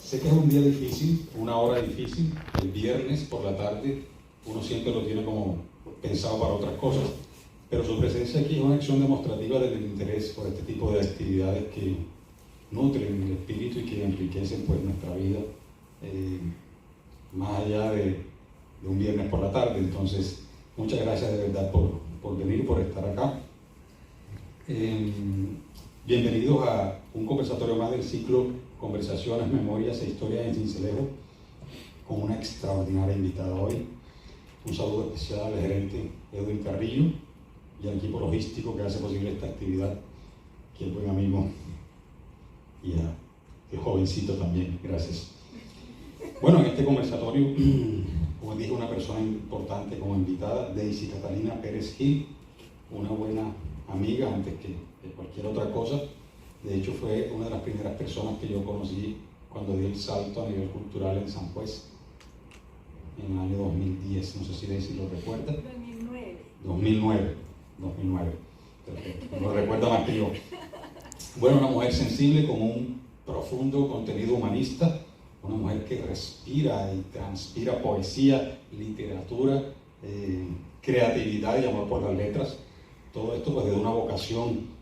Sé que es un día difícil, una hora difícil. El viernes por la tarde uno siempre lo tiene como pensado para otras cosas, pero su presencia aquí es una acción demostrativa del interés por este tipo de actividades que nutren el espíritu y que enriquecen pues nuestra vida, más allá de un viernes por la tarde. Entonces, muchas gracias de verdad por venir, por estar acá. Bienvenidos a un conversatorio más del ciclo Conversaciones, Memorias e Historias en Sincelejo, con una extraordinaria invitada hoy. Un saludo especial al gerente Edwin Carrillo y al equipo logístico que hace posible esta actividad, que es buen amigo y el jovencito también. Gracias. Bueno, en este conversatorio, como dije, una persona importante como invitada, Daisy Catalina Pérez Gil, una buena amiga antes que cualquier otra cosa. De hecho, fue una de las primeras personas que yo conocí cuando di el salto a nivel cultural en San Juez, en el año 2010. No sé si Daisy lo recuerda. 2009. Perfecto. Lo recuerda más que yo. Bueno, una mujer sensible con un profundo contenido humanista, una mujer que respira y transpira poesía, literatura, creatividad y amor por las letras. Todo esto pues de una vocación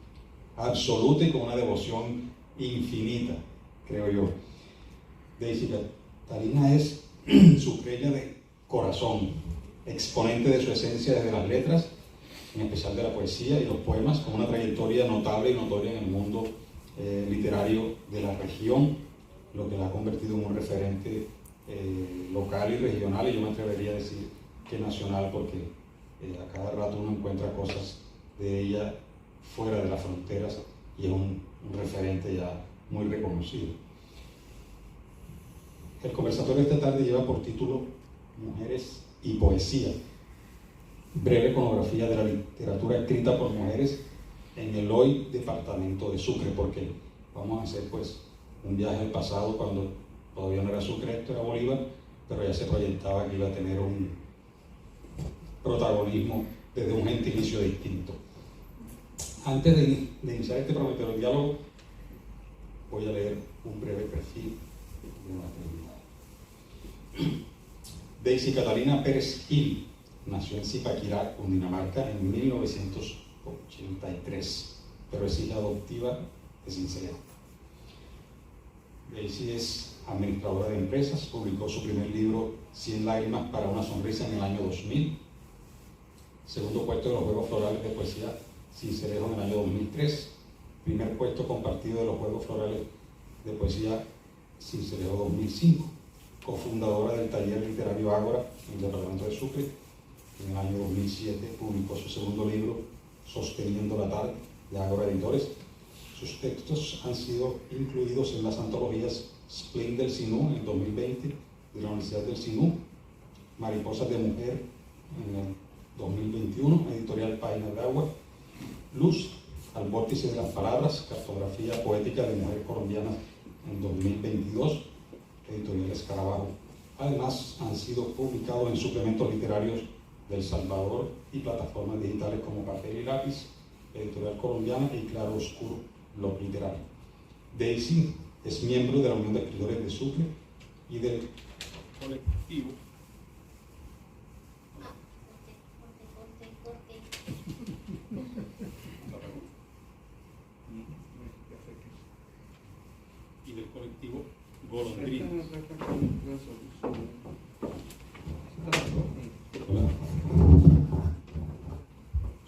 absoluta y con una devoción infinita, creo yo. Daisy Catalina es sucreña de corazón, exponente de su esencia desde las letras, en especial de la poesía y los poemas, con una trayectoria notable y notoria en el mundo literario de la región, lo que la ha convertido en un referente local y regional, y yo me atrevería a decir que nacional, porque a cada rato uno encuentra cosas de ella fuera de las fronteras y es un referente ya muy reconocido. El conversatorio de esta tarde lleva por título Mujeres y Poesía, breve iconografía de la literatura escrita por mujeres en el hoy departamento de Sucre, porque vamos a hacer pues un viaje al pasado cuando todavía no era Sucre, esto era Bolívar, pero ya se proyectaba que iba a tener un protagonismo desde un gentilicio distinto. Antes de iniciar este prometedor diálogo, voy a leer un breve perfil de nuestra invitada. Daisy Catalina Pérez Gil nació en Zipaquirá, Cundinamarca, en 1983, pero es hija adoptiva de Sincelejo. Daisy es administradora de empresas, publicó su primer libro 100 lágrimas para una sonrisa en el año 2000, segundo puesto de los Juegos Florales de Poesía Sincelejo en el año 2003, primer puesto compartido de los Juegos Florales de Poesía Sincelejo 2005, cofundadora del taller literario Ágora en el departamento de Sucre. En el año 2007 publicó su segundo libro, Sosteniendo la tarde, de Ágora Editores. Sus textos han sido incluidos en las antologías Splin del Sinú en el 2020 de la Universidad del Sinú, Mariposas de Mujer en el 2021, editorial Páginas de Agua, Luz, al vórtice de las palabras, cartografía poética de mujer colombiana en 2022, editorial Escarabajo. Además, han sido publicados en suplementos literarios del Salvador y plataformas digitales como Papel y Lápiz, editorial colombiana, y Claro Oscuro, blog literario. Daisy es miembro de la Unión de Escritores de Sucre y del colectivo Golondrinas.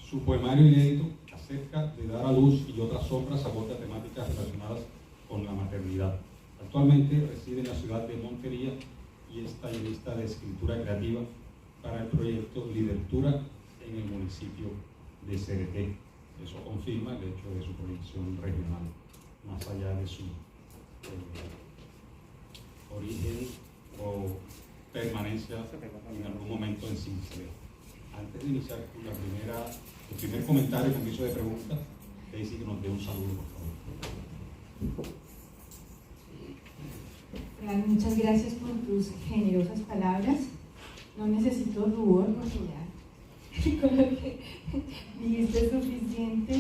Su poemario inédito acerca de dar a luz y otras sombras aborda temáticas relacionadas con la maternidad. Actualmente reside en la ciudad de Montería y es tallerista de escritura creativa para el proyecto Lidertura en el municipio de Cereté. Eso confirma el hecho de su proyección regional, más allá de su origen o permanencia en algún momento en Sincelejo. Antes de iniciar con el primer comentario con viso de pregunta, Daisy, que nos dé un saludo, por favor. Muchas gracias por tus generosas palabras. No necesito rubor porque ya con lo que dijiste es suficiente.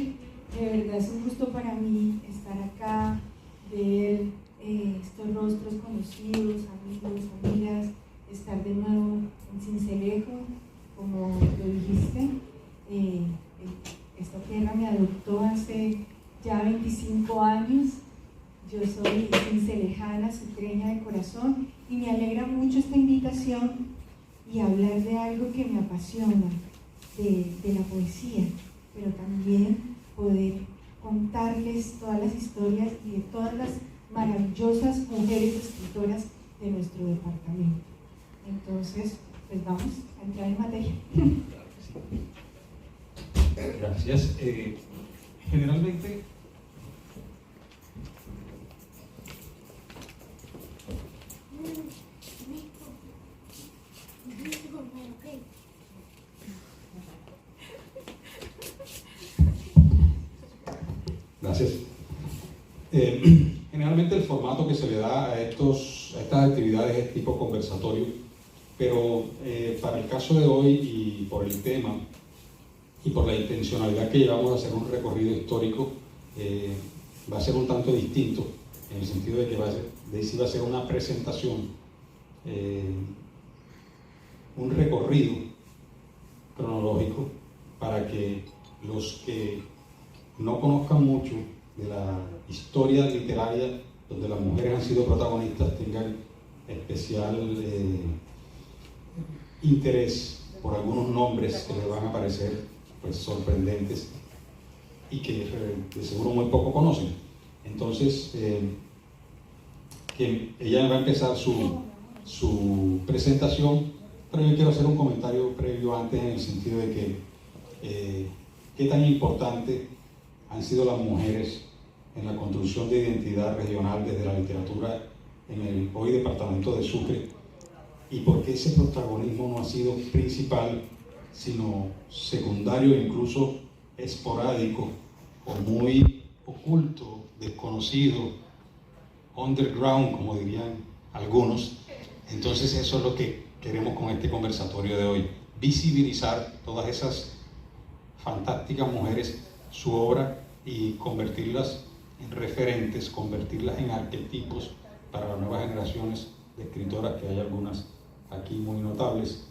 De verdad es un gusto para mí estar acá, ver estos rostros conocidos, amigos, amigas, estar de nuevo en Sincelejo, como lo dijiste. Esta tierra me adoptó hace ya 25 años. Yo soy cincelejana, sucreña de corazón, y me alegra mucho esta invitación y hablar de algo que me apasiona, de la poesía, pero también poder contarles todas las historias y de todas las maravillosas mujeres escritoras de nuestro departamento. Entonces, pues vamos a entrar en materia. Gracias. Generalmente, gracias. Generalmente el formato que se le da a estas actividades es tipo conversatorio, pero para el caso de hoy y por el tema y por la intencionalidad que llevamos a hacer un recorrido histórico, va a ser un tanto distinto, en el sentido de que va a ser una presentación, un recorrido cronológico para que los que no conozcan mucho de la historia literaria donde las mujeres han sido protagonistas tengan especial interés por algunos nombres que les van a parecer pues sorprendentes y que de seguro muy poco conocen. Entonces, que ella va a empezar su presentación, pero yo quiero hacer un comentario previo antes, en el sentido de que qué tan importante han sido las mujeres en la construcción de identidad regional desde la literatura en el hoy departamento de Sucre, y por qué ese protagonismo no ha sido principal, sino secundario e incluso esporádico o muy oculto, desconocido, underground, como dirían algunos. Entonces eso es lo que queremos con este conversatorio de hoy, visibilizar todas esas fantásticas mujeres, su obra, y convertirlas en referentes, convertirlas en arquetipos para las nuevas generaciones de escritoras, que hay algunas aquí muy notables,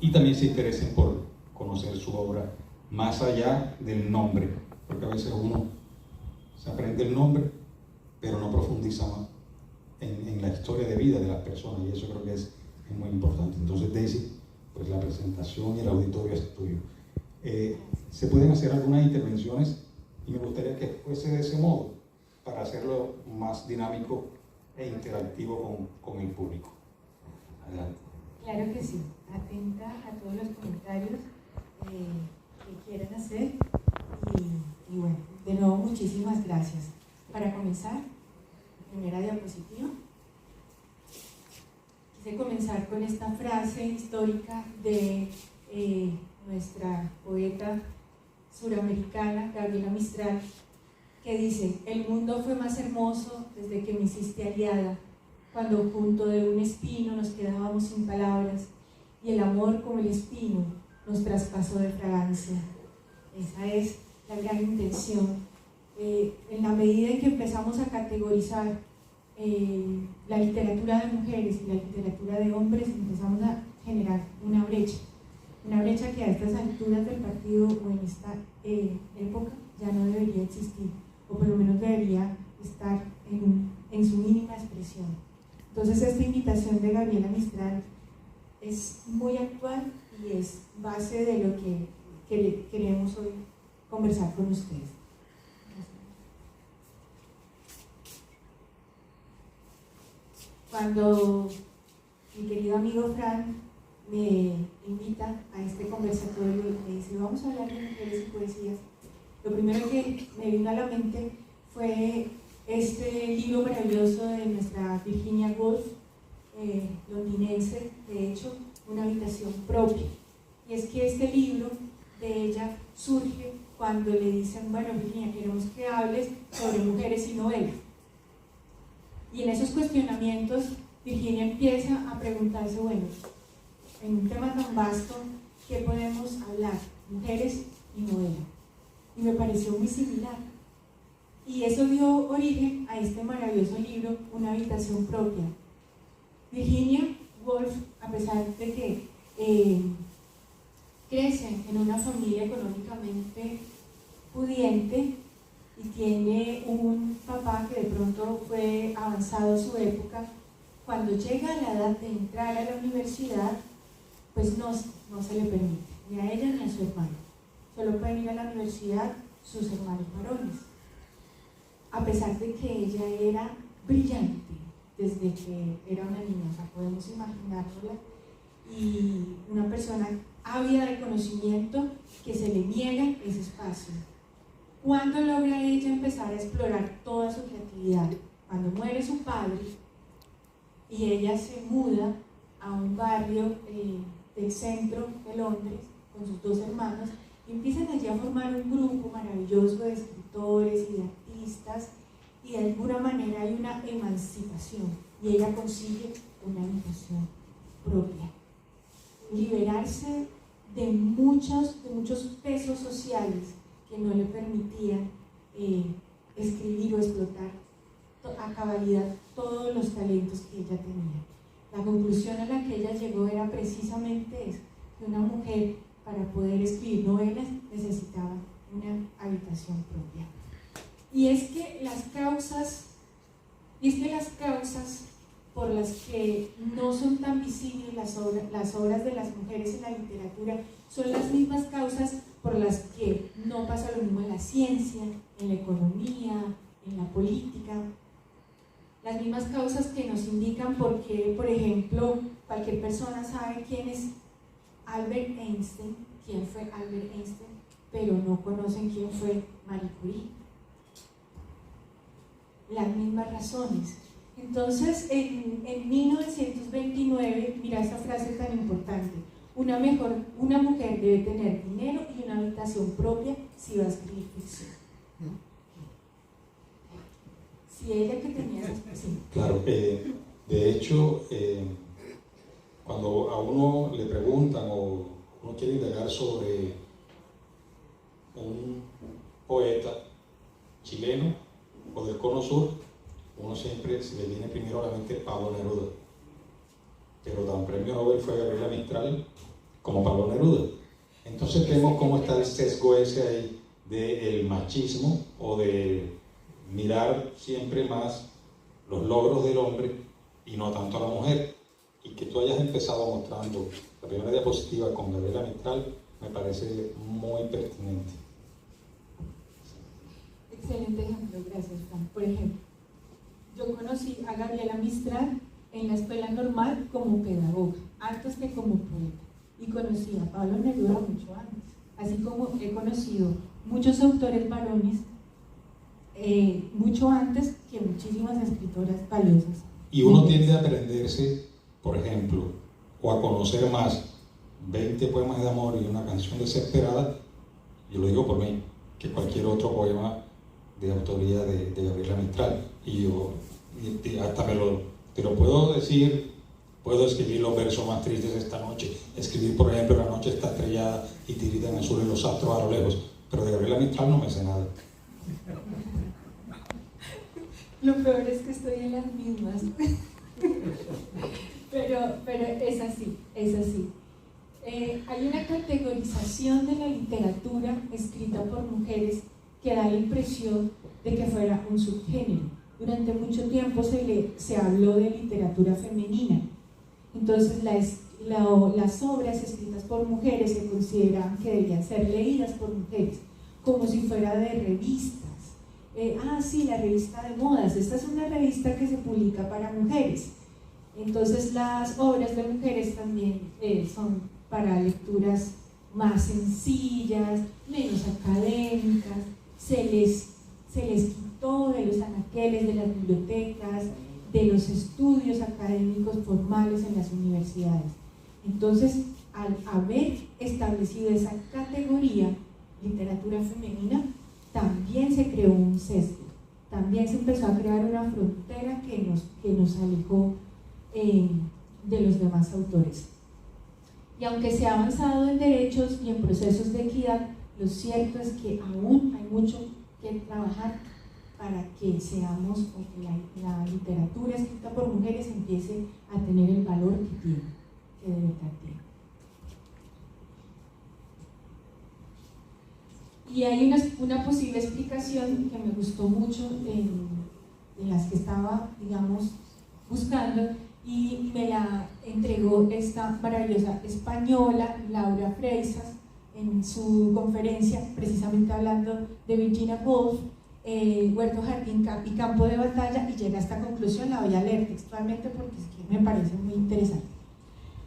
y también se interesen por conocer su obra más allá del nombre, porque a veces uno se aprende el nombre pero no profundiza más en la historia de vida de las personas, y eso creo que es muy importante. Entonces, Daisy, pues la presentación y el auditorio es tuyo. Se pueden hacer algunas intervenciones y me gustaría que fuese de ese modo para hacerlo más dinámico e interactivo con el público. Adelante. Claro que sí, atenta a todos los comentarios que quieran hacer y bueno, de nuevo muchísimas gracias. Para comenzar, primera diapositiva. Quise comenzar con esta frase histórica de nuestra poeta suramericana Gabriela Mistral, que dice: el mundo fue más hermoso desde que me hiciste aliada, cuando junto de un espino nos quedábamos sin palabras y el amor como el espino nos traspasó de fragancia. Esa es la gran intención. En la medida en que empezamos a categorizar la literatura de mujeres y la literatura de hombres, empezamos a generar una brecha que a estas alturas del partido o en esta época ya no debería existir, o por lo menos debería estar en su mínima expresión. Entonces esta invitación de Gabriela Mistral es muy actual y es base de lo que queremos hoy conversar con ustedes. Cuando mi querido amigo Fran me invita a este conversatorio y me dice: vamos a hablar de mujeres y poesías, lo primero que me vino a la mente fue este libro maravilloso de nuestra Virginia Woolf, londinense, de hecho, Una habitación propia. Y es que este libro de ella surge cuando le dicen: bueno, Virginia, queremos que hables sobre mujeres y novelas. Y en esos cuestionamientos, Virginia empieza a preguntarse: bueno, en un tema tan vasto, ¿qué podemos hablar? Mujeres y novela. Y me pareció muy similar. Y eso dio origen a este maravilloso libro, Una habitación propia. Virginia Woolf, a pesar de que crece en una familia económicamente pudiente y tiene un papá que de pronto fue avanzado a su época, cuando llega a la edad de entrar a la universidad, pues no se le permite, ni a ella ni a su hermano. Solo pueden ir a la universidad sus hermanos varones. A pesar de que ella era brillante desde que era una niña, o sea, podemos imaginárnosla, y una persona ávida de conocimiento, que se le niega ese espacio. ¿Cuándo logra ella empezar a explorar toda su creatividad? Cuando muere su padre y ella se muda a un barrio del centro de Londres con sus dos hermanos y empiezan allí a formar un grupo maravilloso de escritores y de artistas, y de alguna manera hay una emancipación y ella consigue una habitación propia. Liberarse de muchos pesos sociales que no le permitían escribir o explotar a cabalidad todos los talentos que ella tenía. La conclusión a la que ella llegó era precisamente eso, que una mujer para poder escribir novelas necesitaba una habitación propia. Y es que las causas por las que no son tan visibles las obras de las mujeres en la literatura son las mismas causas por las que no pasa lo mismo en la ciencia, en la economía, en la política. Las mismas causas que nos indican por qué, por ejemplo, cualquier persona sabe quién es Albert Einstein, quién fue Albert Einstein, pero no conocen quién fue Marie Curie. Las mismas razones. Entonces, en 1929, mira esta frase tan importante: una mujer debe tener dinero y una habitación propia si va a escribir ficción. Si ella que tenía esa expresión. Claro, de hecho, cuando a uno le preguntan o uno quiere indagar sobre un poeta chileno o del Cono Sur, uno siempre se le viene primero a la mente Pablo Neruda, pero tan premio Nobel fue Gabriela Mistral como Pablo Neruda. Entonces vemos cómo está el sesgo ese ahí del machismo o de mirar siempre más los logros del hombre y no tanto a la mujer. Y que tú hayas empezado mostrando la primera diapositiva con Gabriela Mistral me parece muy pertinente. Excelente ejemplo, gracias Juan. Por ejemplo, yo conocí a Gabriela Mistral en la escuela normal como pedagoga, antes que como poeta, y conocí a Pablo Neruda mucho antes, así como he conocido muchos autores varones mucho antes que muchísimas escritoras valiosas. Y uno tiende a aprenderse, por ejemplo, o a conocer más 20 poemas de amor y una canción desesperada, yo lo digo por mí, que cualquier otro poema de autoría de Gabriela Mistral. Y yo hasta te lo puedo decir, puedo escribir los versos más tristes esta noche, escribir por ejemplo La noche está estrellada y tiritan azules los astros a lo lejos, pero de Gabriela Mistral no me sé nada. Lo peor es que estoy en las mismas. pero es así, es así. Hay una categorización de la literatura escrita por mujeres que da la impresión de que fuera un subgénero. Durante mucho tiempo se habló de literatura femenina. Entonces las obras escritas por mujeres se consideraban que debían ser leídas por mujeres, como si fuera de revistas. Sí, la revista de modas, esta es una revista que se publica para mujeres. Entonces las obras de mujeres también son para lecturas más sencillas, menos académicas. Se les quitó de los anaqueles de las bibliotecas, de los estudios académicos formales en las universidades. Entonces, al haber establecido esa categoría, literatura femenina, también se creó un sesgo, también se empezó a crear una frontera que nos alejó de los demás autores. Y aunque se ha avanzado en derechos y en procesos de equidad, lo cierto es que aún hay mucho que trabajar para que seamos, o que la literatura escrita por mujeres empiece a tener el valor que tiene, que de verdad tiene. Y hay una posible explicación que me gustó mucho de las que estaba, digamos, buscando, y me la entregó esta maravillosa española, Laura Freisas, en su conferencia, precisamente hablando de Virginia Woolf, Huerto, Jardín y Campo de Batalla, y llega a esta conclusión. La voy a leer textualmente porque es que me parece muy interesante.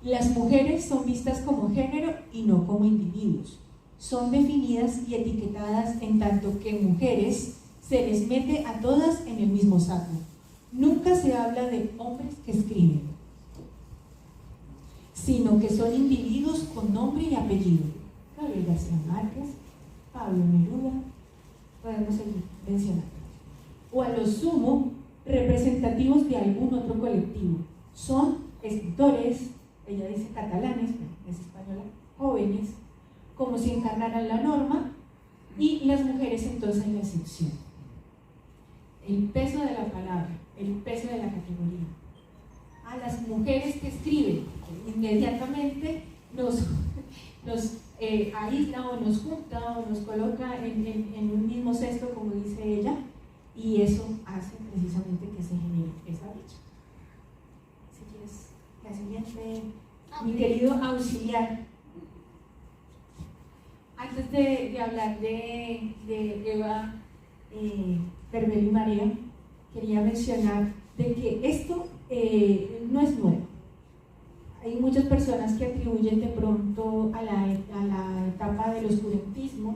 Las mujeres son vistas como género y no como individuos. Son definidas y etiquetadas en tanto que mujeres se les mete a todas en el mismo saco. Nunca se habla de hombres que escriben, sino que son individuos con nombre y apellido. Gabriel García Márquez, Pablo Neruda, podemos seguir mencionando. O a lo sumo, representativos de algún otro colectivo. Son escritores, ella dice catalanes, es española, jóvenes, como si encarnaran la norma, y las mujeres entonces la excepción. El peso de la palabra, el peso de la categoría. A las mujeres que escriben, inmediatamente nos aísla o nos junta o nos coloca en un mismo cesto, como dice ella, y eso hace precisamente que se genere esa lucha. Si quieres, la siguiente, mi querido auxiliar. Antes de hablar de Eva Berbel y María, quería mencionar de que esto no es nuevo. Hay muchas personas que atribuyen de pronto a la etapa del oscurantismo